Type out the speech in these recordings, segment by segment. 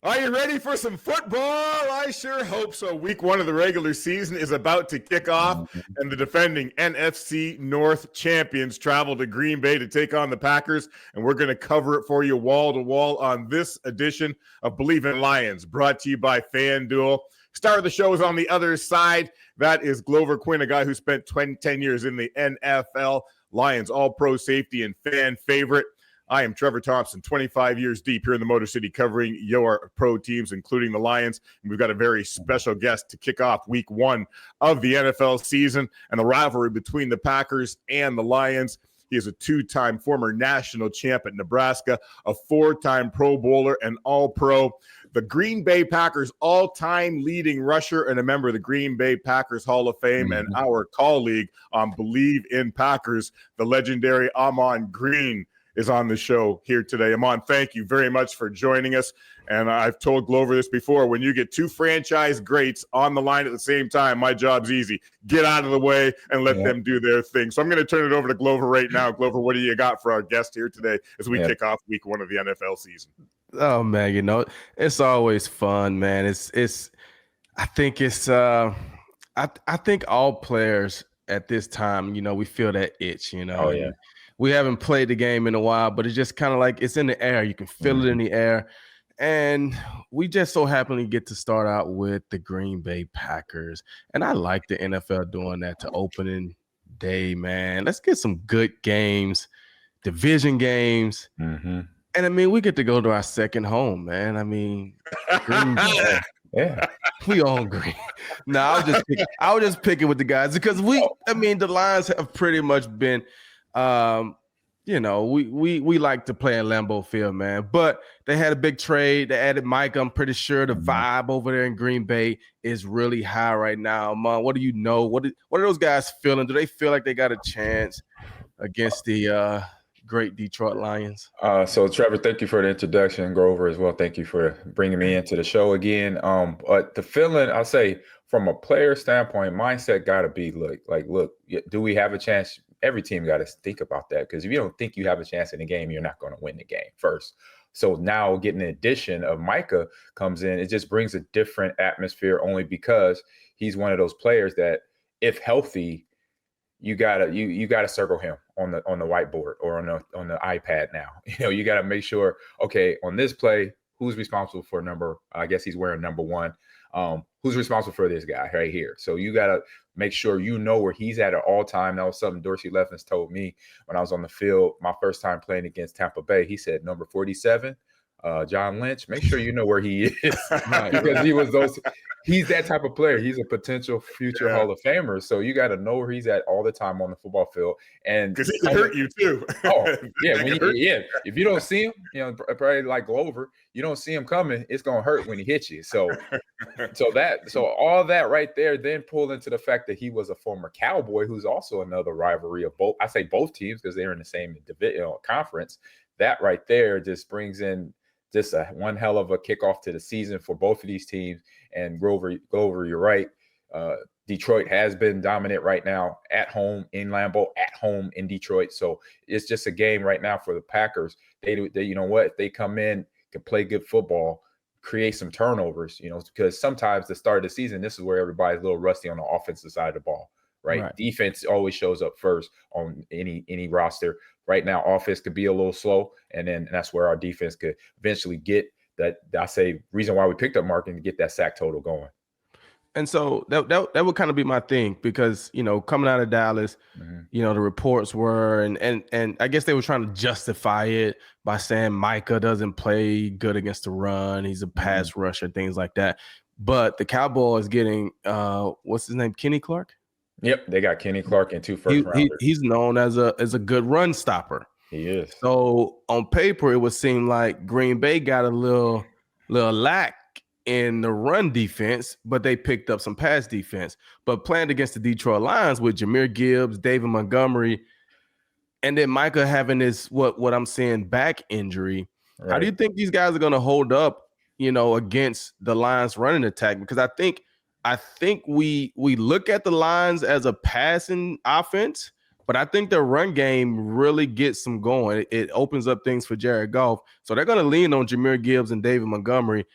Are you ready for some football? I sure hope so. Week 1 of the regular season is about to kick off, and the defending NFC North champions travel to Green Bay to take on the Packers, and we're going to cover it for you wall to wall on this edition of Believe in Lions, brought to you by FanDuel. Star of the show is on the other side. That is Glover Quinn, a guy who spent 10 years in the NFL. Lions all-pro safety and fan favorite. I am Trevor Thompson, 25 years deep here in the Motor City, covering your pro teams, including the Lions. And we've got a very special guest to kick off week 1 of the NFL season and the rivalry between the Packers and the Lions. He is a 2-time former national champ at Nebraska, a 4-time Pro Bowler and All-Pro, the Green Bay Packers all-time leading rusher and a member of the Green Bay Packers Hall of Fame, and our colleague on Believe in Packers, the legendary Ahman Green, is on the show here today. Ahman, thank you very much for joining us. And I've told Glover this before, when you get 2 franchise greats on the line at the same time, my job's easy. Get out of the way and let them do their thing. So I'm going to turn it over to Glover right now. Glover, what do you got for our guest here today as we kick off week 1 of the NFL season? Oh man, it's always fun, man. I think all players at this time, we feel that itch, Oh, yeah. We haven't played the game in a while, but it's just kind of like it's in the air. You can feel it in the air. And we just so happily get to start out with the Green Bay Packers. And I like the NFL doing that to opening day, man. Let's get some good games, division games. And I mean, we get to go to our second home, man. I mean, Green Bay. Yeah. We own Green. No, I was just picking with the guys because the Lions have pretty much been we like to play in Lambeau Field, man. But they had a big trade. They added Micah. I'm pretty sure the vibe over there in Green Bay is really high right now. Man, what do you know? What are those guys feeling? Do they feel like they got a chance against the great Detroit Lions? So Trevor, thank you for the introduction. Grover as well. Thank you for bringing me into the show again. But the feeling, I'll say from a player standpoint, mindset got to be look, do we have a chance? Every team got to think about that, because if you don't think you have a chance in the game, you're not going to win the game first. So now getting the addition of Micah comes in, it just brings a different atmosphere, only because he's one of those players that, if healthy, you gotta circle him on the whiteboard or on the iPad now. You got to make sure, okay, on this play, who's responsible for number? I guess he's wearing number 1. Who's responsible for this guy right here? So you got to make sure you know where he's at all time. That was something Dorsey Leffens told me when I was on the field my first time playing against Tampa Bay. He said, number 47, John Lynch, make sure you know where he is. Because he's that type of player. He's a potential future Hall of Famer. So you got to know where he's at all the time on the football field. And because he can hurt you too. Oh, yeah. If you don't see him, probably like Glover, you don't see him coming, it's gonna hurt when he hits you. So all that right there then pulled into the fact that he was a former Cowboy, who's also another rivalry of both. I say both teams because they're in the same conference. That right there just brings in just one hell of a kickoff to the season for both of these teams. And Grover, you're right. Detroit has been dominant right now at home in Lambeau, at home in Detroit. So it's just a game right now for the Packers. They you know what? If they come in, can play good football, create some turnovers, because sometimes the start of the season, this is where everybody's a little rusty on the offensive side of the ball, right? Defense always shows up first on any roster. Right now, offense could be a little slow, and that's where our defense could eventually get that. I say reason why we picked up Markin to get that sack total going. And so that would kind of be my thing, because coming out of Dallas, the reports were and I guess they were trying to justify it by saying Micah doesn't play good against the run, he's a pass rusher, things like that. But the Cowboys getting what's his name, Kenny Clark? Yep, they got Kenny Clark and 2 first rounders. He's known as a good run stopper. He is. So on paper, it would seem like Green Bay got a little lack in the run defense, but they picked up some pass defense. But playing against the Detroit Lions with Jahmyr Gibbs, David Montgomery, and then Micah having this what I'm saying back injury, how do you think these guys are going to hold up, against the Lions running attack? Because I think we look at the Lions as a passing offense, but I think their run game really gets them going. It opens up things for Jared Goff. So they're going to lean on Jahmyr Gibbs and David Montgomery.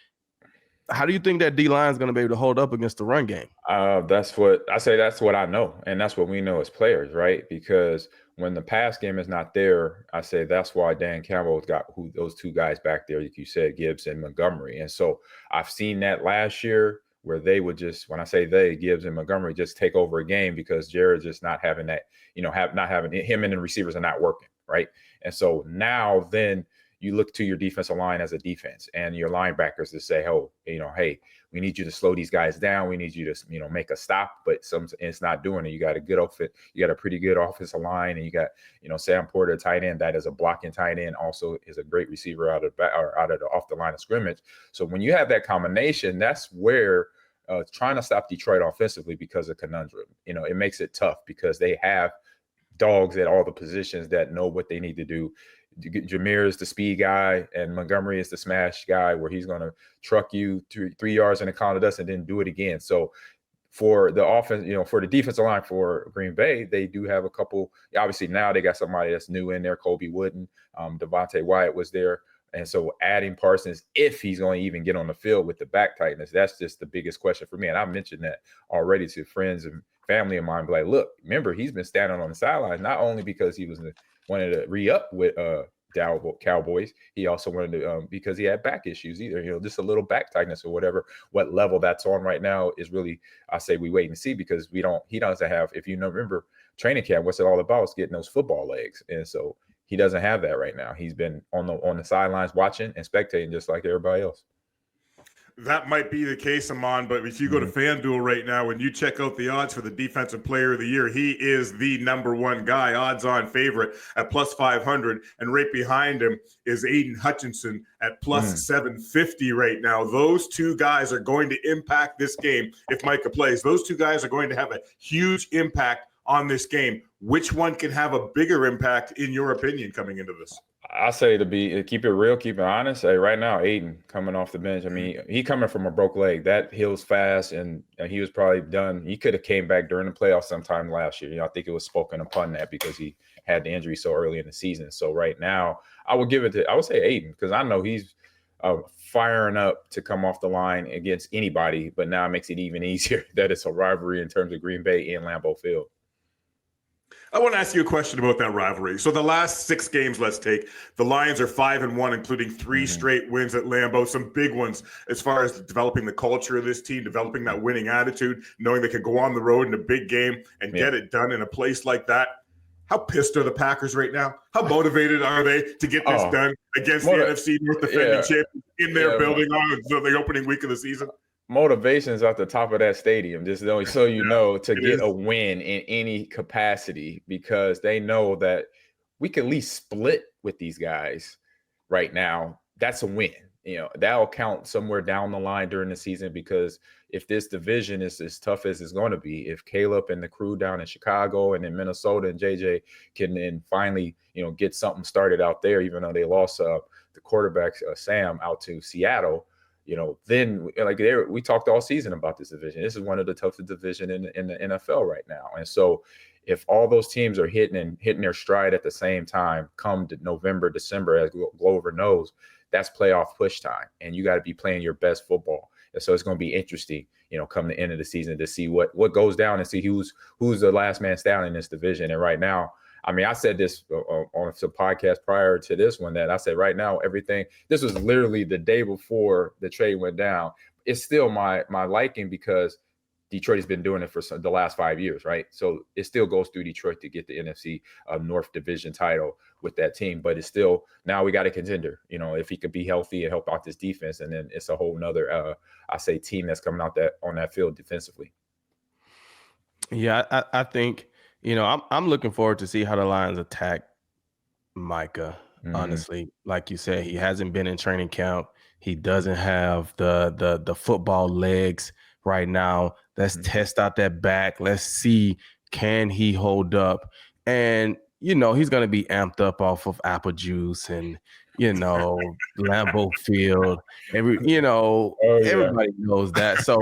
How do you think that D line is going to be able to hold up against the run game? That's what I say. That's what I know, and that's what we know as players, right? Because when the pass game is not there, I say that's why Dan Campbell's got those two guys back there, like you said, Gibbs and Montgomery. And so I've seen that last year where they would just, when I say they, Gibbs and Montgomery, just take over a game because Jared's just not having that, not having him and the receivers are not working, right? And so now then you look to your defensive line as a defense and your linebackers to say, oh, hey, we need you to slow these guys down. We need you to, make a stop, but it's not doing it. You got a good outfit. You got a pretty good offensive line, and you got, Sam Porter, tight end, that is a blocking tight end, also is a great receiver off the line of scrimmage. So when you have that combination, that's where trying to stop Detroit offensively because of conundrum. It makes it tough because they have dogs at all the positions that know what they need to do. Jameer is the speed guy, and Montgomery is the smash guy where he's going to truck you 3 yards in the count of dust and then do it again. So for the offense, for the defensive line for Green Bay, they do have a couple. Obviously, now they got somebody that's new in there, Kobe Wooden, Devontae Wyatt was there. And so adding Parsons, if he's going to even get on the field with the back tightness, that's just the biggest question for me. And I mentioned that already to friends and family of mine. Be like, look, remember, he's been standing on the sideline, not only because he wanted to re-up with Cowboys. He also wanted to because he had back issues either, just a little back tightness or whatever. What level that's on right now is really, I say we wait and see, because he doesn't have, if remember training camp, what's it all about? It's getting those football legs. And so he doesn't have that right now. He's been on the sidelines watching and spectating just like everybody else. That might be the case, Ahman, but if you go to FanDuel right now and you check out the odds for the Defensive Player of the Year, he is the #1 guy, odds-on favorite at plus 500, and right behind him is Aidan Hutchinson at plus 750 right now. Those two guys are going to impact this game if Micah plays. Those two guys are going to have a huge impact on this game. Which one can have a bigger impact, in your opinion, coming into this? I say to keep it real, keep it honest. Hey, right now, Aidan coming off the bench. I mean, he coming from a broke leg. That heals fast, and he was probably done. He could have came back during the playoffs sometime last year. I think it was spoken upon that because he had the injury so early in the season. So right now, I would say Aidan, because I know he's firing up to come off the line against anybody. But now it makes it even easier that it's a rivalry in terms of Green Bay and Lambeau Field. I want to ask you a question about that rivalry. So the last 6 games, let's take, the Lions are 5-1, including 3 straight wins at Lambeau, some big ones as far as developing the culture of this team, developing that winning attitude, knowing they could go on the road in a big game and get it done in a place like that. How pissed are the Packers right now? How motivated are they to get this done against the NFC North defending champions in their building on the opening week of the season? Motivation's at the top of that stadium, just so you know, to get a win in any capacity, because they know that we can at least split with these guys right now. That's a win. That'll count somewhere down the line during the season, because if this division is as tough as it's going to be, if Caleb and the crew down in Chicago and in Minnesota and JJ can then finally, get something started out there, even though they lost the quarterback, Sam, out to Seattle, then we talked all season about this division. This is one of the toughest division in the NFL right now. And so if all those teams are hitting their stride at the same time, come to November, December, as Glover knows, that's playoff push time. And you got to be playing your best football. And so it's going to be interesting, come the end of the season to see what goes down and see who's the last man standing in this division. And right now, I mean, I said this on some podcast prior to this one, that I said right now, this was literally the day before the trade went down. It's still my liking, because Detroit has been doing it for the last 5 years, right? So it still goes through Detroit to get the NFC North Division title with that team. But it's still, now we got a contender, if he could be healthy and help out this defense. And then it's a whole nother, team that's coming out on that field defensively. Yeah, I think, I'm looking forward to see how the Lions attack Micah. Honestly, like you said, he hasn't been in training camp. He doesn't have the football legs right now. Let's test out that back. Let's see, can he hold up? And he's going to be amped up off of apple juice and Lambeau Field. Everybody knows that. So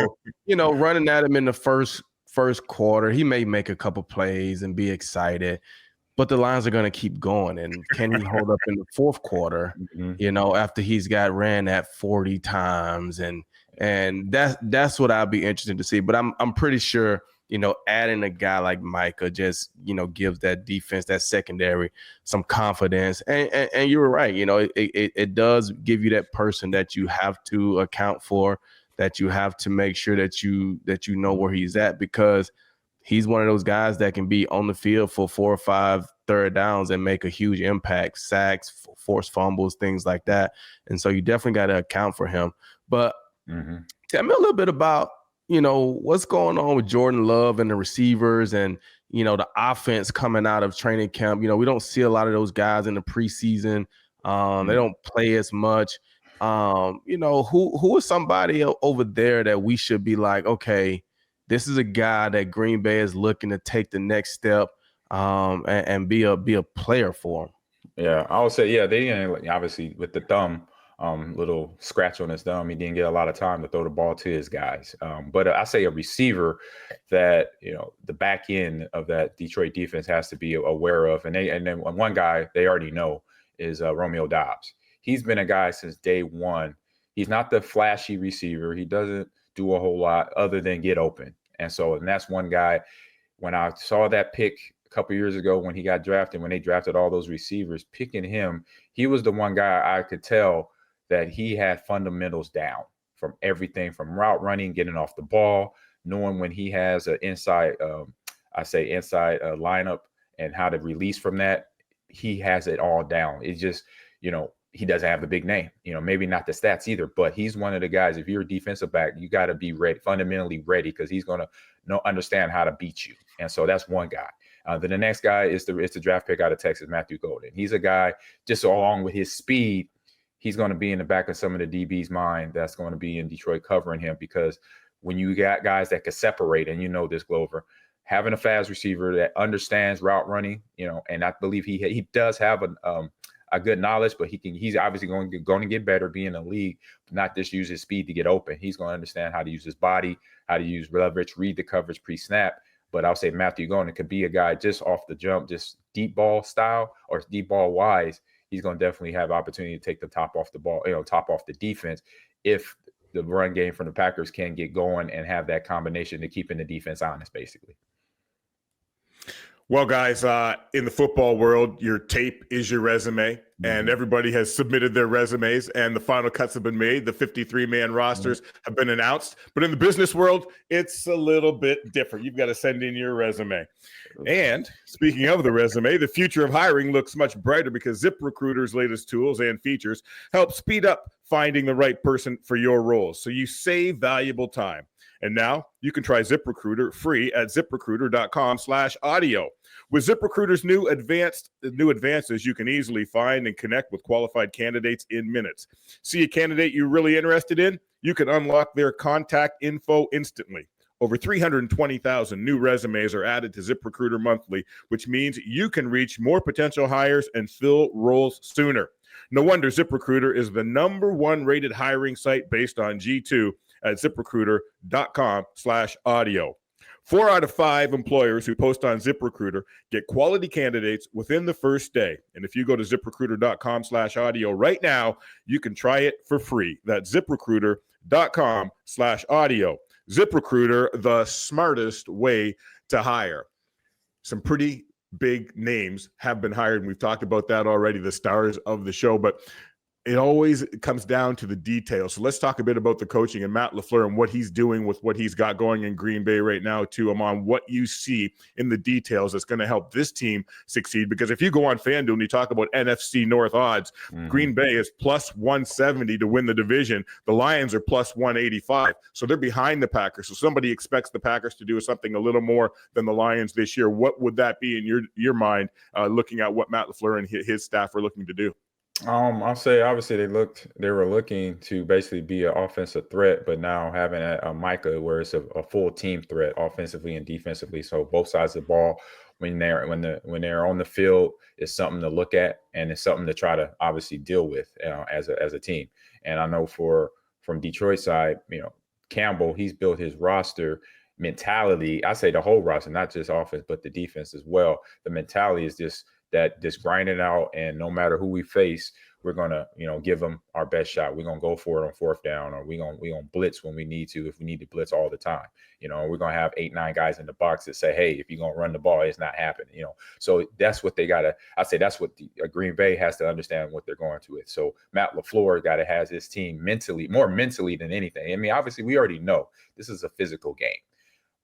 running at him in the first quarter, he may make a couple plays and be excited. but the Lions are going to keep going. And can he hold up in the fourth quarter, after he's got ran at 40 times? And that's what I'll be interested to see. But I'm pretty sure, adding a guy like Micah just, gives that defense, that secondary, some confidence. And you were right. It does give you that person that you have to account for, that you have to make sure that you know where he's at, because he's one of those guys that can be on the field for 4 or 5 third downs and make a huge impact, sacks, forced fumbles, things like that. And so you definitely got to account for him. But tell me a little bit about, what's going on with Jordan Love and the receivers and, the offense coming out of training camp. We don't see a lot of those guys in the preseason. They don't play as much. Who is somebody over there that we should be like, okay, this is a guy that Green Bay is looking to take the next step and be a player for him? Yeah, I would say, they didn't, obviously with the thumb, little scratch on his thumb, he didn't get a lot of time to throw the ball to his guys. But I say a receiver that, the back end of that Detroit defense has to be aware of. And then one guy they already know is Romeo Doubs. He's been a guy since day one. He's not the flashy receiver. He doesn't do a whole lot other than get open. And that's one guy. When I saw that pick a couple years ago when he got drafted, when they drafted all those receivers, picking him, he was the one guy I could tell that he had fundamentals down from everything from route running, getting off the ball, knowing when he has an inside lineup and how to release from that. He has it all down. It's just, he doesn't have the big name, maybe not the stats either, but he's one of the guys. If you're a defensive back, you got to be ready, fundamentally ready, because he's going to understand how to beat you. And so that's one guy. Then the next guy is the draft pick out of Texas, Matthew Golden. He's a guy, just along with his speed, he's going to be in the back of some of the DB's mind that's going to be in Detroit covering him, because when you got guys that can separate, and this, Glover, having a fast receiver that understands route running, and I believe he does have a good knowledge, but he's obviously going to get better being in the league, not just use his speed to get open. He's going to understand how to use his body, how to use leverage, read the coverage pre-snap. But I'll say Matthew Golden could be a guy just off the jump, just deep ball style or deep ball wise. He's going to definitely have opportunity to take the top off the ball, top off the defense, if the run game from the Packers can get going and have that combination to keeping the defense honest, basically. Well, guys, in the football world, your tape is your resume, and everybody has submitted their resumes, and the final cuts have been made. The 53-man rosters have been announced. But in the business world, it's a little bit different. You've got to send in your resume. And speaking of the resume, the future of hiring looks much brighter because ZipRecruiter's latest tools and features help speed up finding the right person for your roles, so you save valuable time. And now you can try ZipRecruiter free at ZipRecruiter.com/audio. With ZipRecruiter's new advances, you can easily find and connect with qualified candidates in minutes. See a candidate you're really interested in? You can unlock their contact info instantly. Over 320,000 new resumes are added to ZipRecruiter monthly, which means you can reach more potential hires and fill roles sooner. No wonder ZipRecruiter is the #1 rated hiring site based on G2 at ZipRecruiter.com/audio. 4 out of 5 employers who post on ZipRecruiter get quality candidates within the first day. And if you go to ZipRecruiter.com/audio right now, you can try it for free. That's ZipRecruiter.com/audio. ZipRecruiter, the smartest way to hire. Some pretty big names have been hired, and we've talked about that already, the stars of the show, but it always comes down to the details. So let's talk a bit about the coaching and Matt LaFleur and what he's doing with what he's got going in Green Bay right now, too. Amon, what you see in the details that's going to help this team succeed. Because if you go on FanDuel and you talk about NFC North odds, Green Bay is +170 to win the division. The Lions are +185. So they're behind the Packers. So somebody expects the Packers to do something a little more than the Lions this year. What would that be in your mind, looking at what Matt LaFleur and his staff are looking to do? I'll say obviously they were looking to basically be an offensive threat, but now having a Micah where it's a full team threat offensively and defensively. So both sides of the ball when they're on the field is something to look at, and it's something to try to obviously deal with as a team. And I know from Detroit side, Campbell, he's built his roster mentality, I say the whole roster, not just offense, but the defense as well. The mentality is just grinding out, and no matter who we face, we're gonna, give them our best shot. We're gonna go for it on fourth down, or we're gonna blitz when we need to, if we need to blitz all the time. We're gonna have 8-9 guys in the box that say, hey, if you're gonna run the ball, it's not happening. So that's what they gotta. I say that's what the Green Bay has to understand what they're going to with. So Matt LaFleur gotta has his team more mentally than anything. I mean, obviously we already know this is a physical game,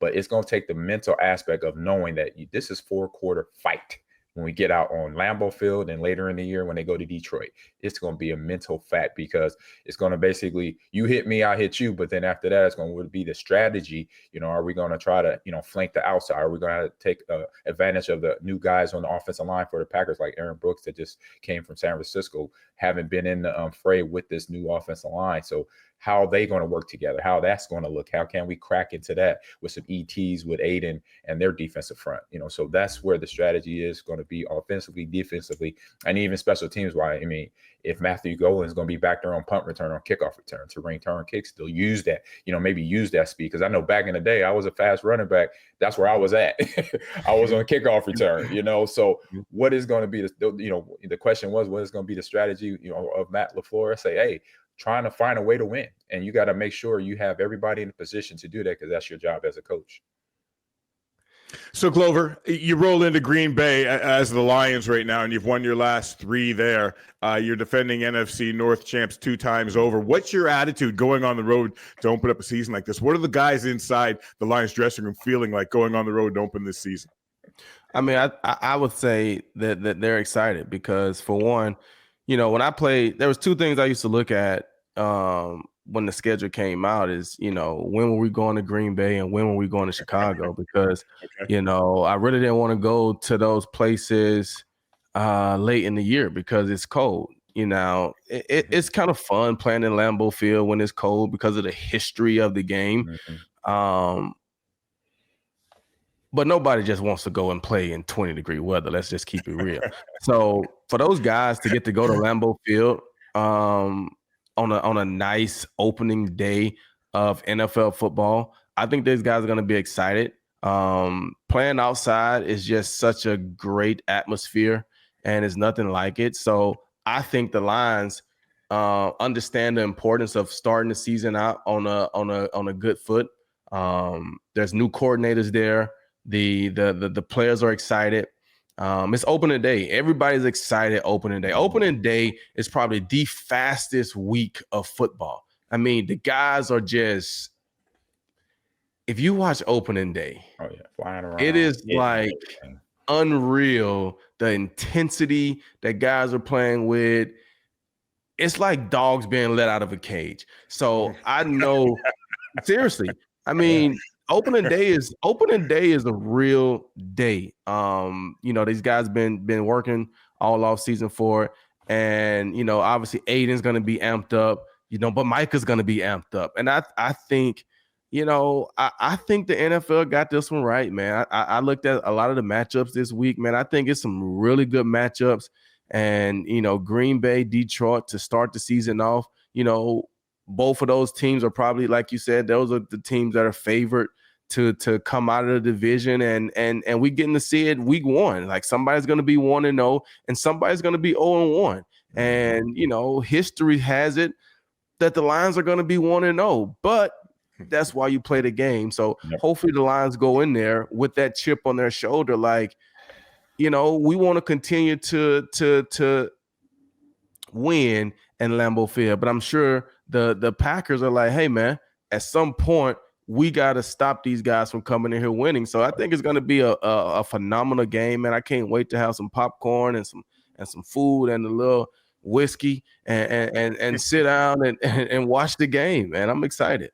but it's going to take the mental aspect of knowing that this is 4-quarter fight. When we get out on Lambeau Field and later in the year when they go to Detroit, it's going to be a mental fact, because it's going to basically, you hit me, I hit you. But then after that, it's going to be the strategy. Are we going to try to, flank the outside? Are we going to take advantage of the new guys on the offensive line for the Packers, like Aaron Brooks that just came from San Francisco, having been in the fray with this new offensive line? So how are they going to work together, how that's going to look, how can we crack into that with some ETs with Aidan and their defensive front, so that's where the strategy is going to be, offensively, defensively, and even special teams. Why, I mean, if Matthew Golden is going to be back there on punt return, on kickoff return, to return kicks, they'll use that, maybe use that speed, because I know back in the day I was a fast running back. That's where I was at. I was on kickoff return, so what is going to be the question was, what is going to be the strategy, of Matt LaFleur? I say, hey, trying to find a way to win. And you got to make sure you have everybody in a position to do that, because that's your job as a coach. So, Glover, you roll into Green Bay as the Lions right now, and you've won your last 3 there. You're defending NFC North champs 2 times over. What's your attitude going on the road to open up a season like this? What are the guys inside the Lions dressing room feeling like going on the road to open this season? I mean, I would say that they're excited, because for one, when I played, there was 2 things I used to look at when the schedule came out is, when were we going to Green Bay and when were we going to Chicago? Because, Okay. I really didn't want to go to those places late in the year because it's cold. It's kind of fun playing in Lambeau Field when it's cold because of the history of the game. But nobody just wants to go and play in 20-degree weather. Let's just keep it real. So for those guys to get to go to Lambeau Field on a nice opening day of NFL football, I think these guys are going to be excited. Playing outside is just such a great atmosphere, and it's nothing like it. So I think the Lions understand the importance of starting the season out on a good foot. There's new coordinators there. The players are excited. It's opening day. Everybody's excited opening day. Opening day is probably the fastest week of football. I mean, the guys are just, if you watch opening day, flying around, it is like unreal. The intensity that guys are playing with. It's like dogs being let out of a cage. So I know, seriously, I mean, opening day is a real day. These guys been working all off season for it. And, obviously Aidan's going to be amped up, but Micah's going to be amped up. And I think, I think the NFL got this one right, man. I looked at a lot of the matchups this week, man. I think it's some really good matchups. And, Green Bay, Detroit to start the season off, both of those teams are probably, like you said, those are the teams that are favored to come out of the division, and we getting to see it week 1. Like, somebody's going to be 1-0 and somebody's going to be 0-1. And, history has it that the Lions are going to be 1-0, but that's why you play the game. So hopefully the Lions go in there with that chip on their shoulder. Like, we want to continue to win in Lambeau Field, but I'm sure the Packers are like, hey man, at some point we got to stop these guys from coming in here winning. So I think it's going to be a phenomenal game, man. I can't wait to have some popcorn and some food and a little whiskey and sit down and watch the game, man. I'm excited.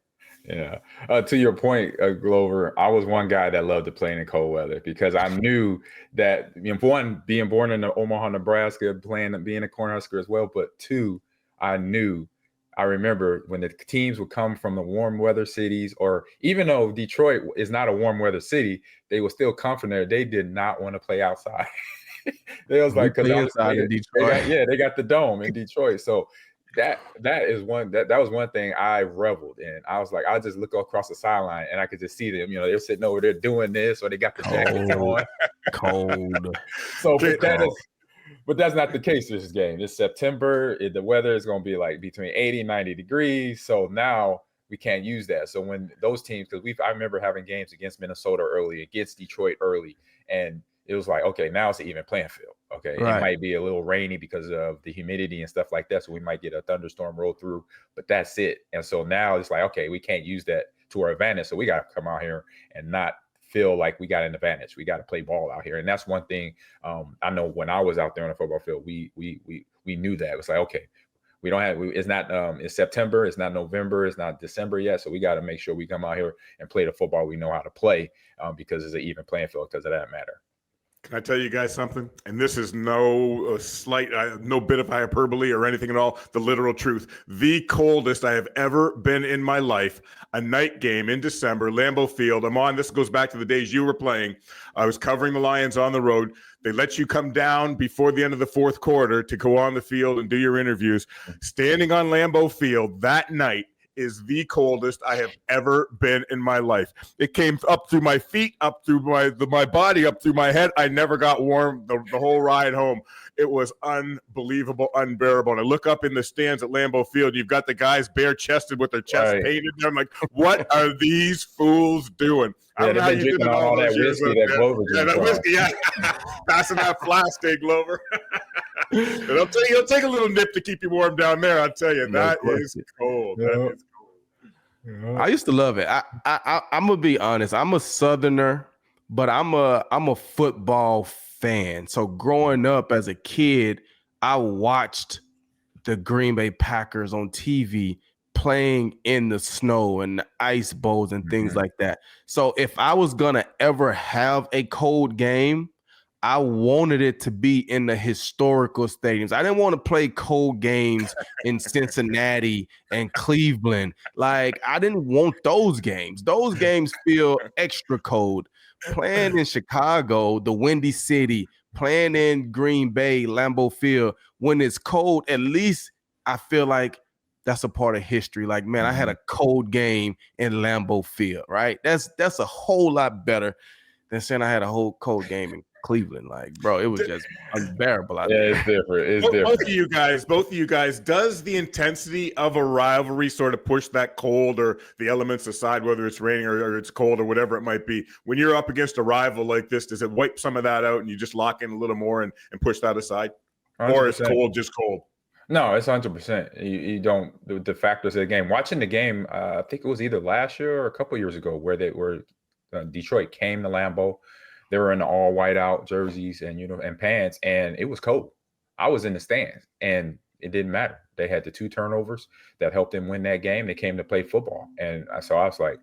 Yeah. To your point, Glover, I was one guy that loved to play in the cold weather because I knew that, one, being born in Omaha, Nebraska, being a Cornhusker as well, but 2, I remember when the teams would come from the warm weather cities, or even though Detroit is not a warm weather city, they would still come from there. They did not want to play outside. They was like, because inside in Detroit. they got the dome in Detroit. So that is one that was one thing I reveled in. I was like, I just look across the sideline and I could just see them. They're sitting over there doing this, or they got the jackets on. Cold. So, but that's not the case this game. It's September. The weather is going to be like between 80 and 90 degrees. So now we can't use that. So when those teams, because I remember having games against Minnesota early, against Detroit early, and it was like, okay, now it's an even playing field. Okay, right. It might be a little rainy because of the humidity and stuff like that. So we might get a thunderstorm roll through, but that's it. And so now it's like, okay, we can't use that to our advantage. So we got to come out here and not feel like we got an advantage. We got to play ball out here. And that's one thing I know when I was out there on the football field, we knew that. It was like, okay, we don't have, it's not, it's September, it's not November, it's not December yet. So we got to make sure we come out here and play the football we know how to play because it's an even playing field because of that matter. Can I tell you guys something? And this is no no bit of hyperbole or anything at all. The literal truth. The coldest I have ever been in my life. A night game in December, Lambeau Field. This goes back to the days you were playing. I was covering the Lions on the road. They let you come down before the end of the fourth quarter to go on the field and do your interviews. Standing on Lambeau Field that night is the coldest I have ever been in my life. It came up through my feet, up through my body, up through my head. I never got warm the whole ride home. It was unbelievable, unbearable. And I look up in the stands at Lambeau Field. You've got the guys bare-chested with their chest painted. I'm like, what are these fools doing? I don't know how you did it all that whiskey that Glover that whiskey, yeah. Passing that flask, Glover. It'll take a little nip to keep you warm down there. I'll tell you, that is cold. Yeah. That is cold. Yeah. I used to love it. I'm gonna be honest. I'm a Southerner, but I'm a football fan. So growing up as a kid, I watched the Green Bay Packers on TV playing in the snow and the ice bowls and things like that. So if I was gonna ever have a cold game, I wanted it to be in the historical stadiums. I didn't want to play cold games in Cincinnati and Cleveland. Like, I didn't want those games. Those games feel extra cold. Playing in Chicago, the Windy City, playing in Green Bay, Lambeau Field, when it's cold, at least I feel like that's a part of history. Like, man, I had a cold game in Lambeau Field, right? That's a whole lot better than saying I had a whole cold game in Cleveland. Like, bro, it was just unbearable out there. It's different. It's different. Both of you guys, does the intensity of a rivalry sort of push that cold or the elements aside, whether it's raining or it's cold or whatever it might be? When you're up against a rival like this, does it wipe some of that out and you just lock in a little more and push that aside? 100%. Or is cold just cold? No, it's 100%. You don't, the factors of the game. Watching the game, I think it was either last year or a couple years ago where Detroit came to Lambeau. They were in the all white out jerseys and and pants, and it was cold. I was in the stands, and it didn't matter. They had the 2 turnovers that helped them win that game. They came to play football, and so I was like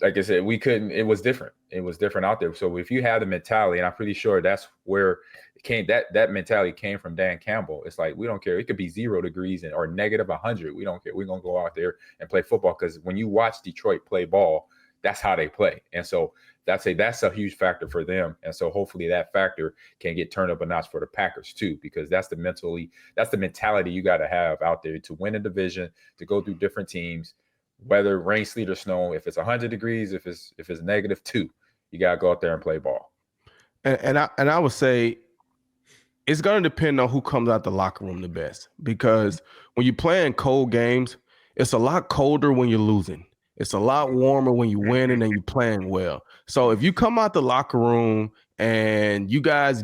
I said, we couldn't. It was different. It was different out there. So if you have the mentality, and I'm pretty sure that's where it came. That mentality came from Dan Campbell. It's like, we don't care. It could be 0 degrees or negative 100. We don't care. We're gonna go out there and play football, because when you watch Detroit play ball, that's how they play. And so that's a huge factor for them. And so hopefully that factor can get turned up a notch for the Packers too, because that's the mentality you got to have out there to win a division, to go through different teams, whether rain, sleet, or snow. If it's 100 degrees, if it's -2, you got to go out there and play ball. And I would say it's going to depend on who comes out the locker room the best, because when you're playing cold games, it's a lot colder when you're losing. It's a lot warmer when you're winning and you're playing well. So if you come out the locker room and you guys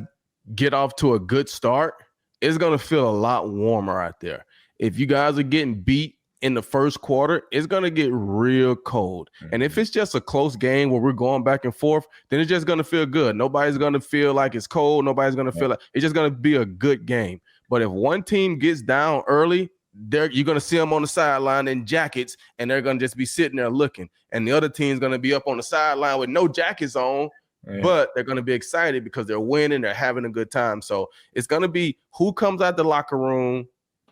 get off to a good start, it's going to feel a lot warmer out there. If you guys are getting beat in the first quarter, it's going to get real cold. And if it's just a close game where we're going back and forth, then it's just going to feel good. Nobody's going to feel like it's cold. Nobody's going to feel like it's just going to be a good game. But if one team gets down early, you're going to see them on the sideline in jackets, and they're going to just be sitting there looking. And the other team's going to be up on the sideline with no jackets on, but they're going to be excited because they're winning, they're having a good time. So it's going to be who comes out the locker room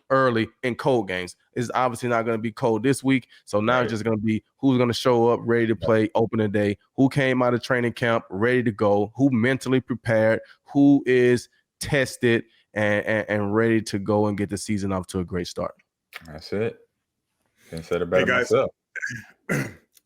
early in cold games. It's obviously not going to be cold this week. So now it's just going to be who's going to show up ready to play opening day, who came out of training camp ready to go, who mentally prepared, who is tested and ready to go and get the season off to a great start. That's it. Can't say it better Hey guys, myself.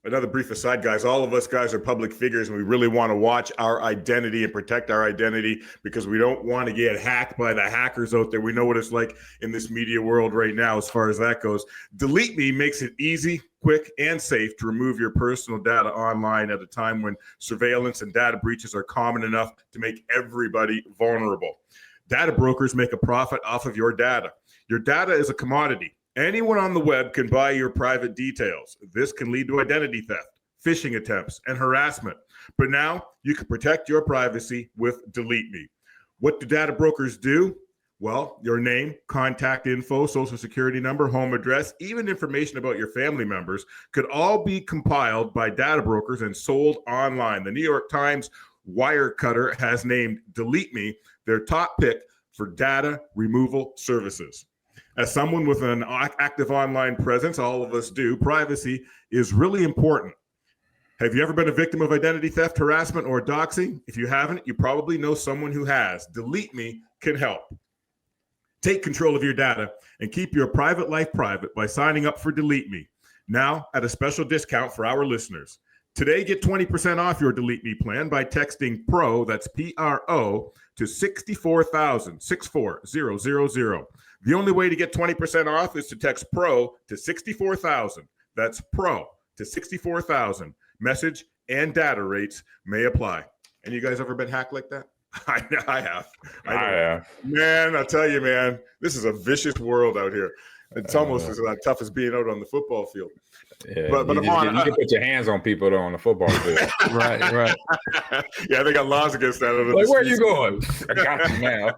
another brief aside, guys. All of us guys are public figures, and we really want to watch our identity and protect our identity because we don't want to get hacked by the hackers out there. We know what it's like in this media world right now as far as that goes. Delete Me makes it easy, quick, and safe to remove your personal data online at a time when surveillance and data breaches are common enough to make everybody vulnerable. Data brokers make a profit off of your data. Your data is a commodity. Anyone on the web can buy your private details. This can lead to identity theft, phishing attempts, and harassment. But now you can protect your privacy with Delete Me. What do data brokers do? Well, your name, contact info, social security number, home address, even information about your family members could all be compiled by data brokers and sold online. The New York Times Wirecutter has named Delete Me their top pick for data removal services. As someone with an active online presence, all of us do, privacy is really important. Have you ever been a victim of identity theft, harassment, or doxing? If you haven't, you probably know someone who has. Delete Me can help. Take control of your data and keep your private life private by signing up for Delete Me. Now at a special discount for our listeners. Today, get 20% off your Delete Me plan by texting PRO, that's P-R-O, to 64,000, 64000. The only way to get 20% off is to text PRO to 64,000. That's PRO to 64,000. Message and data rates may apply. And you guys ever been hacked like that? I have. I have. Man, I'll tell you, man, this is a vicious world out here. It's almost as tough as being out on the football field. Yeah, but you can put your hands on people though on the football field. Right. Yeah, they got laws against that. Like, where are you going? I got you now.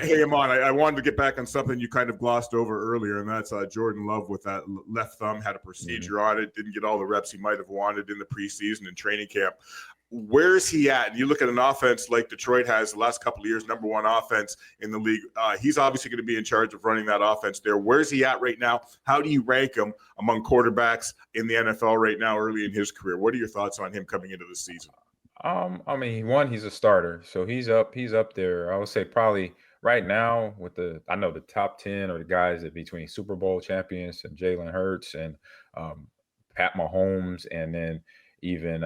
Hey, Ahman, I wanted to get back on something you kind of glossed over earlier, and that's Jordan Love with that left thumb, had a procedure on it, didn't get all the reps he might have wanted in the preseason and training camp. Where's he at? You look at an offense like Detroit has the last couple of years, number one offense in the league. He's obviously going to be in charge of running that offense there. Where's he at right now? How do you rank him among quarterbacks in the NFL right now, early in his career? What are your thoughts on him coming into the season? I mean, one, he's a starter, so he's up there. I would say probably right now with I know the top 10 are the guys that between Super Bowl champions and Jalen Hurts and Pat Mahomes, and then even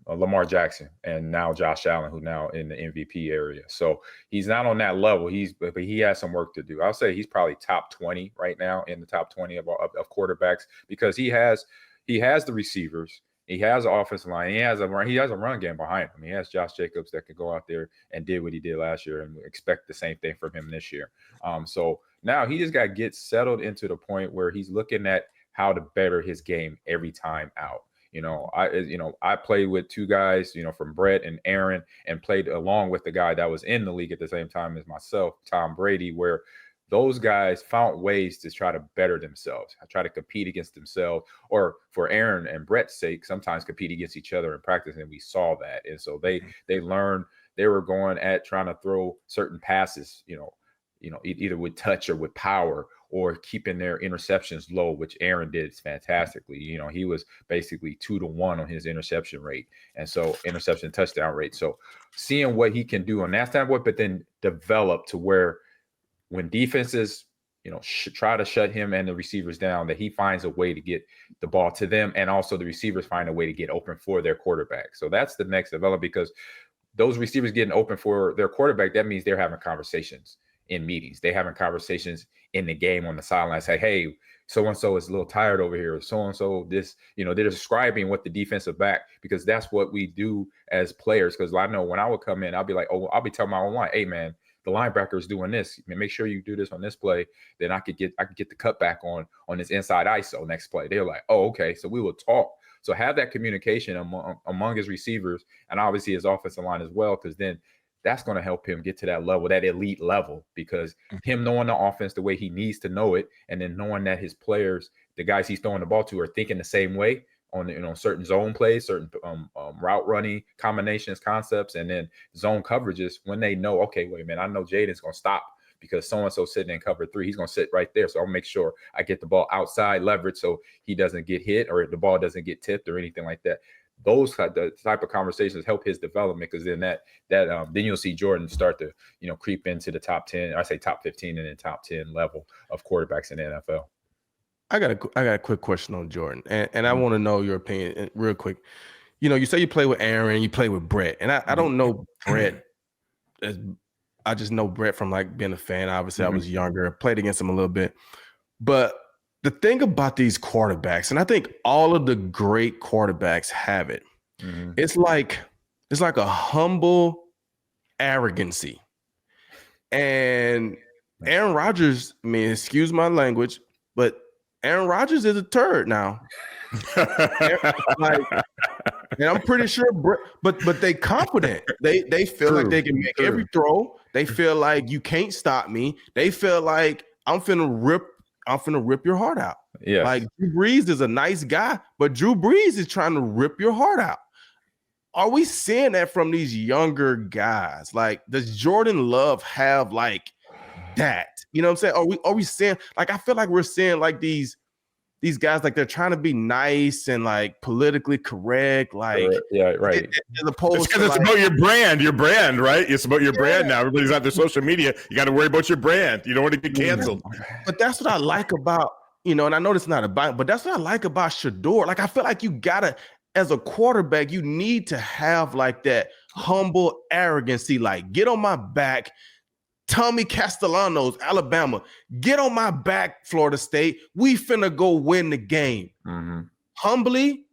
Lamar Jackson, and now Josh Allen, who now in the MVP area. So he's not on that level. But he has some work to do. I'll say he's probably top 20 right now, in the top 20 of quarterbacks, because he has the receivers. He has an offensive line. He has a run game behind him. He has Josh Jacobs that could go out there and did what he did last year, and we expect the same thing from him this year. So now he just got to get settled into the point where he's looking at how to better his game every time out. I played with two guys, from Brett and Aaron, and played along with the guy that was in the league at the same time as myself, Tom Brady, where those guys found ways to try to better themselves, try to compete against themselves, or for Aaron and Brett's sake, sometimes compete against each other in practice. And we saw that. And so they learned, they were going at trying to throw certain passes, either with touch or with power, or keeping their interceptions low, which Aaron did fantastically. He was basically 2-1 on his interception rate. And so interception touchdown rate. So seeing what he can do on that standpoint, but then develop to where when defenses, try to shut him and the receivers down, that he finds a way to get the ball to them, and also the receivers find a way to get open for their quarterback. So that's the next development, because those receivers getting open for their quarterback, that means they're having conversations in meetings. They're having conversations in the game on the sideline. Say, hey, so-and-so is a little tired over here. So-and-so this, they're describing what the defensive back, because that's what we do as players. Because I know when I would come in, I'll be like, I'll be telling my own line, hey, man, the linebacker is doing this. Make sure you do this on this play. Then I could get the cutback on this inside ISO next play. They're like, oh, okay. So we will talk. So have that communication among his receivers, and obviously his offensive line as well, because then that's going to help him get to that level, that elite level, because him knowing the offense the way he needs to know it, and then knowing that his players, the guys he's throwing the ball to, are thinking the same way on certain zone plays, certain route running combinations, concepts, and then zone coverages. When they know, okay, wait a minute, I know Jaden's going to stop because so-and-so sitting in cover 3, he's going to sit right there. So I'll make sure I get the ball outside leverage so he doesn't get hit or the ball doesn't get tipped or anything like that. the type of conversations help his development, because then then you'll see Jordan start to creep into the top 10. I say top 15 and then top 10 level of quarterbacks in the NFL. I got a quick question on Jordan, and I want to know your opinion real quick. You say you play with Aaron, you play with Brett, and I don't know Brett. I just know Brett from like being a fan. Obviously, I was younger, played against him a little bit, but the thing about these quarterbacks, and I think all of the great quarterbacks have it. It's like a humble arrogancy. And Aaron Rodgers, I mean, excuse my language, but Aaron Rodgers is a turd now. And I'm pretty sure, but they confident. They feel like they can make every throw. They feel like you can't stop me. They feel like I'm finna rip your heart out. Yeah. Like Drew Brees is a nice guy, but Drew Brees is trying to rip your heart out. Are we seeing that from these younger guys? Like, does Jordan Love have like that? You know what I'm saying? Are we seeing, like, I feel like we're seeing like these guys, like they're trying to be nice and like politically correct, like right. As opposed to it's about your brand, right? It's about your brand now. Everybody's on their social media. You got to worry about your brand. You don't want to get canceled. But that's what I like about, and I know it's not about, but that's what I like about Shador. Like, I feel like you gotta, as a quarterback, you need to have like that humble arrogancy, like get on my back. Tommy Castellanos, Alabama, get on my back, Florida State. We finna go win the game. Humbly,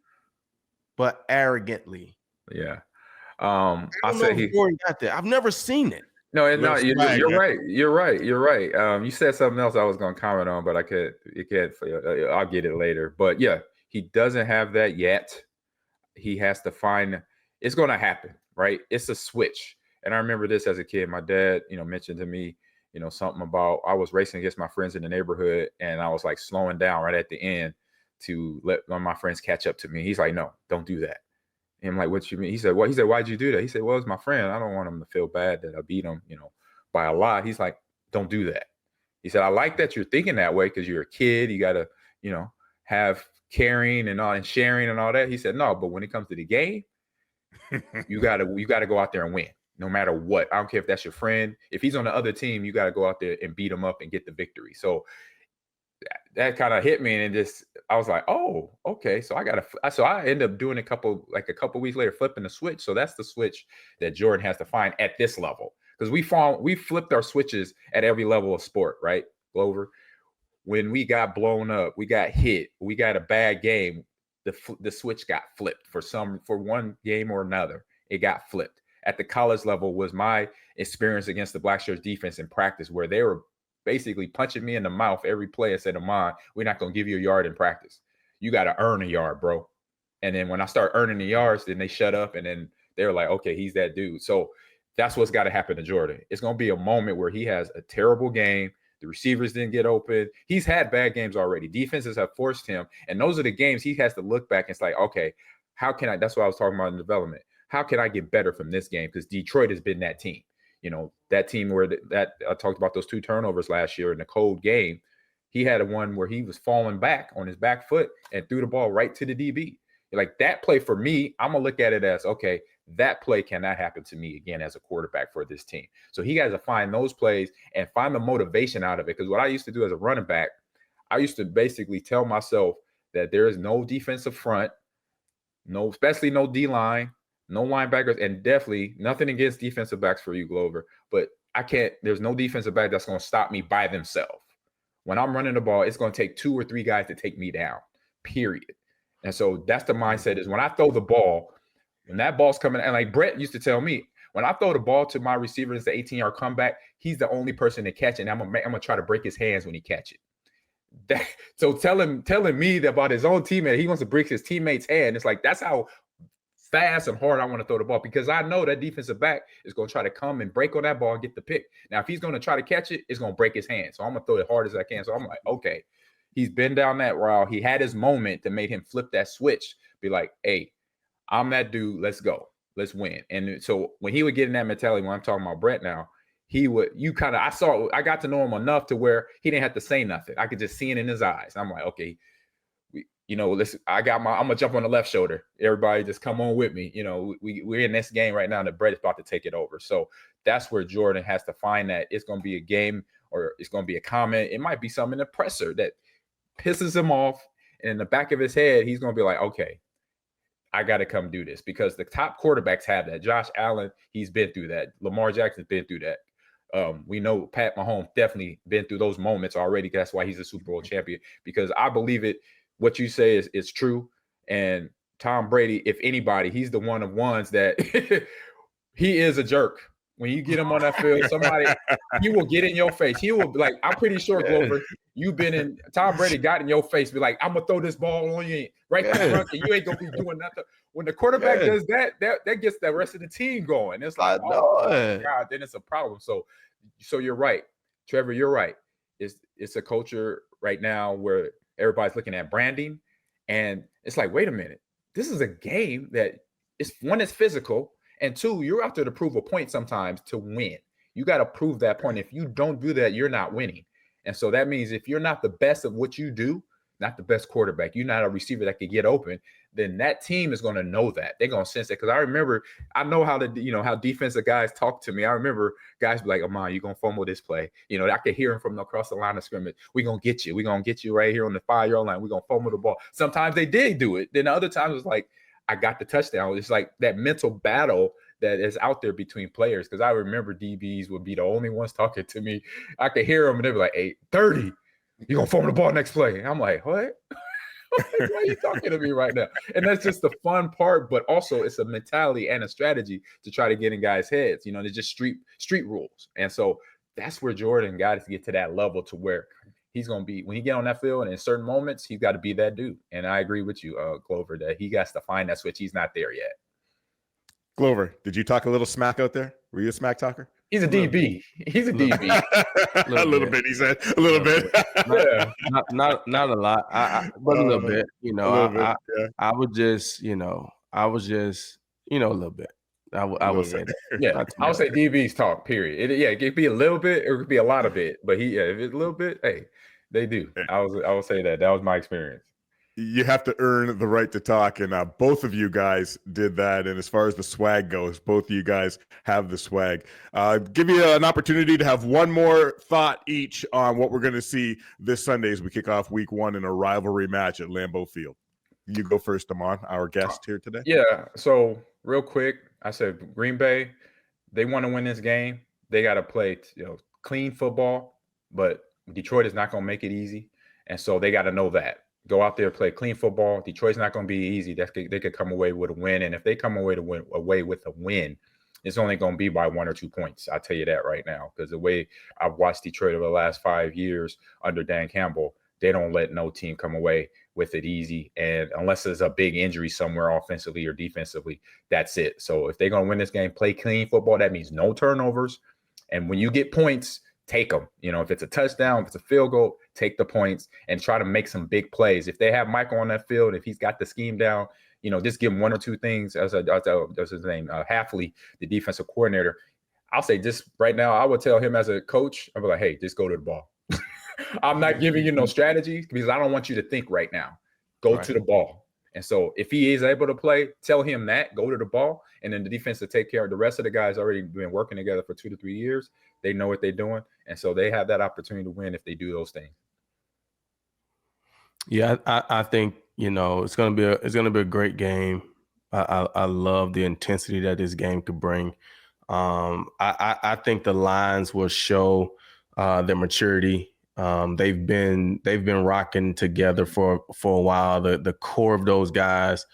but arrogantly. Yeah. I say he got that. I've never seen it. No, you're right. You're right. You said something else I was going to comment on, but I'll get it later. But yeah, he doesn't have that yet. He has to find. It's going to happen, right? It's a switch. And I remember this as a kid. My dad, mentioned to me, something about I was racing against my friends in the neighborhood, and I was like slowing down right at the end to let one of my friends catch up to me. He's like, "No, don't do that." And I'm like, "What you mean?" He said, "What?" He said, "Why'd you do that?" He said, "Well, it's my friend. I don't want him to feel bad that I beat him, by a lot." He's like, "Don't do that." He said, "I like that you're thinking that way because you're a kid. You got to, have caring and all and sharing and all that." He said, "No, but when it comes to the game, you gotta go out there and win. No matter what. I don't care if that's your friend. If he's on the other team, you got to go out there and beat him up and get the victory." So that kind of hit me, and I was like, "Oh, okay." So I end up doing a couple weeks later, flipping the switch. So that's the switch that Jordan has to find at this level, because we flipped our switches at every level of sport, right, Glover? When we got blown up, we got hit, we got a bad game, the switch got flipped for one game or another. It got flipped. At the college level was my experience against the Black Shirts defense in practice, where they were basically punching me in the mouth every play and said, "Ahman, we're not going to give you a yard in practice. You got to earn a yard, bro." And then when I start earning the yards, then they shut up, and then they're like, "Okay, he's that dude." So that's what's got to happen to Jordan. It's going to be a moment where he has a terrible game. The receivers didn't get open. He's had bad games already. Defenses have forced him. And those are the games he has to look back and say, okay, how can I? That's what I was talking about in development. How can I get better from this game? Because Detroit has been that team. That team where that I talked about those 2 turnovers last year in the cold game. He had one where he was falling back on his back foot and threw the ball right to the DB. Like that play for me, I'm going to look at it as, okay, that play cannot happen to me again as a quarterback for this team. So he has to find those plays and find the motivation out of it. Because what I used to do as a running back, I used to basically tell myself that there is no defensive front, especially no D-line, no linebackers, and definitely nothing against defensive backs for you, Glover. But there's no defensive back that's going to stop me by themselves. When I'm running the ball, it's going to take 2 or 3 guys to take me down, period. And so that's the mindset is when I throw the ball, when that ball's coming, and like Brett used to tell me, when I throw the ball to my receiver, it's the 18-yard comeback, he's the only person to catch it, and I'm gonna try to break his hands when he catch it. So telling me that about his own teammate, he wants to break his teammate's hand. It's like, that's how fast and hard I want to throw the ball, because I know that defensive back is going to try to come and break on that ball and get the pick. Now, if he's going to try to catch it, it's going to break his hand. So I'm going to throw it hard as I can. So I'm like, okay, he's been down that route. He had his moment that made him flip that switch, be like, hey, I'm that dude. Let's go. Let's win. And so when he would get in that mentality, when I'm talking about Brett now, I got to know him enough to where he didn't have to say nothing. I could just see it in his eyes. I'm like, okay, listen, I'm gonna jump on the left shoulder. Everybody just come on with me. We're in this game right now, and the Brett is about to take it over. So that's where Jordan has to find that. It's gonna be a game, or it's gonna be a comment. It might be something in the presser that pisses him off, and in the back of his head, he's gonna be like, okay, I got to come do this, because the top quarterbacks have that. Josh Allen, he's been through that. Lamar Jackson's been through that. We know Pat Mahomes definitely been through those moments already. That's why he's a Super Bowl champion, because I believe it. What you say is true. And Tom Brady, if anybody, he's the one of ones that he is a jerk. When you get him on that field, he will get in your face. He will be like, I'm pretty sure, Glover, Tom Brady got in your face, be like, I'm going to throw this ball on you right in front, and you ain't going to be doing nothing. When the quarterback does that gets the rest of the team going. It's like, oh my God, then it's a problem. So you're right. Trevor, you're right. It's a culture right now where everybody's looking at branding, and it's like, wait a minute. This is a game that is, one, is physical, and two, you're out there to prove a point sometimes to win. You got to prove that point. If you don't do that, you're not winning. And so that means if you're not the best of what you do, not the best quarterback, you're not a receiver that can get open, then that team is going to know that. They're going to sense that. Because I know how how defensive guys talk to me. I remember guys be like, Ahman, you're going to fumble this play. I could hear him from across the line of scrimmage. We're going to get you. We're going to get you right here on the 5-yard line. We're going to fumble the ball. Sometimes they did do it. Then other times it's like, I got the touchdown. It's like that mental battle that is out there between players. Because I remember DBs would be the only ones talking to me. I could hear them, and they'd be like, 8:30. You're going to fumble the ball next play. And I'm like, what? Why are you talking to me right now? And that's just the fun part, but also it's a mentality and a strategy to try to get in guys' heads. They're just street rules. And so that's where Jordan got to get to that level, to where he's going to be, when he get on that field and in certain moments, he's got to be that dude. And I agree with you, Glover, that he has to find that switch. He's not there yet. Glover, did you talk a little smack out there? Were you a smack talker? He's a DB. He's a DB. A little bit, he said. A little bit. Yeah. Not a lot. But a little bit. I would just, a little bit. I would say that. Yeah, I would say DBs talk, period. It could be a little bit, or it could be a lot of it. But if it's a little bit, hey, they do. I would say that. That was my experience. You have to earn the right to talk, and both of you guys did that. And as far as the swag goes, both of you guys have the swag. Give you an opportunity to have one more thought each on what we're going to see this Sunday as we kick off Week 1 in a rivalry match at Lambeau Field. You go first, Ahman, our guest here today. Yeah, so real quick, I said Green Bay, they want to win this game. They got to play clean football, but Detroit is not going to make it easy, and so they got to know that. Go out there, play clean football. Detroit's not going to be easy. They could come away with a win. And if they come away with a win, it's only going to be by 1 or 2 points. I'll tell you that right now, because the way I've watched Detroit over the last 5 years under Dan Campbell, they don't let no team come away with it easy. And unless there's a big injury somewhere offensively or defensively, that's it. So if they're going to win this game, play clean football. That means no turnovers. And when you get points, take them. If it's a touchdown, if it's a field goal, take the points and try to make some big plays. If they have Micah on that field, if he's got the scheme down, just give him 1 or 2 things. As his name, Halfley, the defensive coordinator. I'll say just right now, I would tell him as a coach, I'll be like, hey, just go to the ball. I'm not giving you no strategy, because I don't want you to think right now. Go to the ball. And so if he is able to play, tell him that, go to the ball, and then the defense to take care of the rest of the guys already been working together for 2 to 3 years. They know what they're doing. And so they have that opportunity to win if they do those things. Yeah, I think, it's gonna be a great game. I love the intensity that this game could bring. I think the Lions will show their maturity. They've been rocking together for a while. The core of those guys,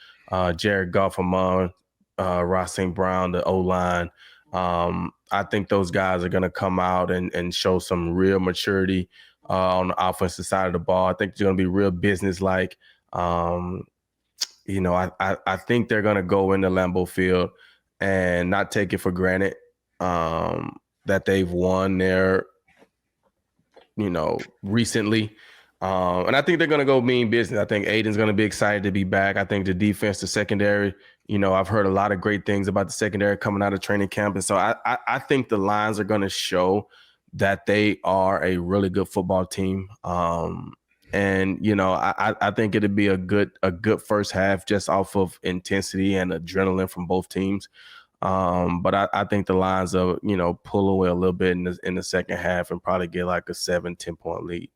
Jared Goff, Ross St. Brown, the O-line. I think those guys are going to come out and show some real maturity on the offensive side of the ball. I think they're going to be real business-like. I think they're going to go into Lambeau Field and not take it for granted that they've won there, recently. And I think they're going to go mean business. I think Aidan's going to be excited to be back. I think the defense, the secondary, I've heard a lot of great things about the secondary coming out of training camp. And so I think the Lions are going to show that they are a really good football team. And I think it'd be a good first half just off of intensity and adrenaline from both teams. But I think the Lions will, pull away a little bit in the second half and probably get like a 7-10 point lead.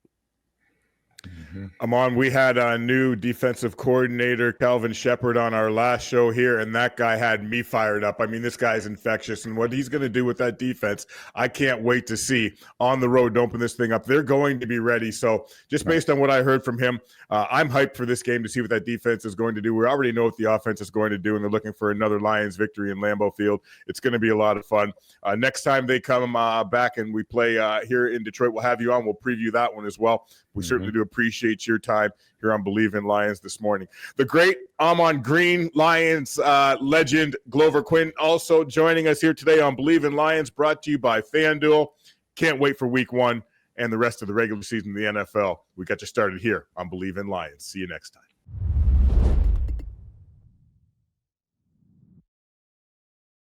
Mm-hmm. Ahman, we had a new defensive coordinator, Calvin Shepard, on our last show here, and that guy had me fired up. I mean, this guy's infectious, and what he's going to do with that defense, I can't wait to see on the road to open this thing up. They're going to be ready. So just based on what I heard from him, I'm hyped for this game to see what that defense is going to do. We already know what the offense is going to do, and they're looking for another Lions victory in Lambeau Field. It's going to be a lot of fun. Next time they come back and we play here in Detroit, we'll have you on. We'll preview that one as well. We certainly do appreciate your time here on Believe in Lions this morning. The great Ahman Green, Lions legend Glover Quinn, also joining us here today on Believe in Lions, brought to you by FanDuel. Can't wait for week 1 and the rest of the regular season of the NFL. We got you started here on Believe in Lions. See you next time.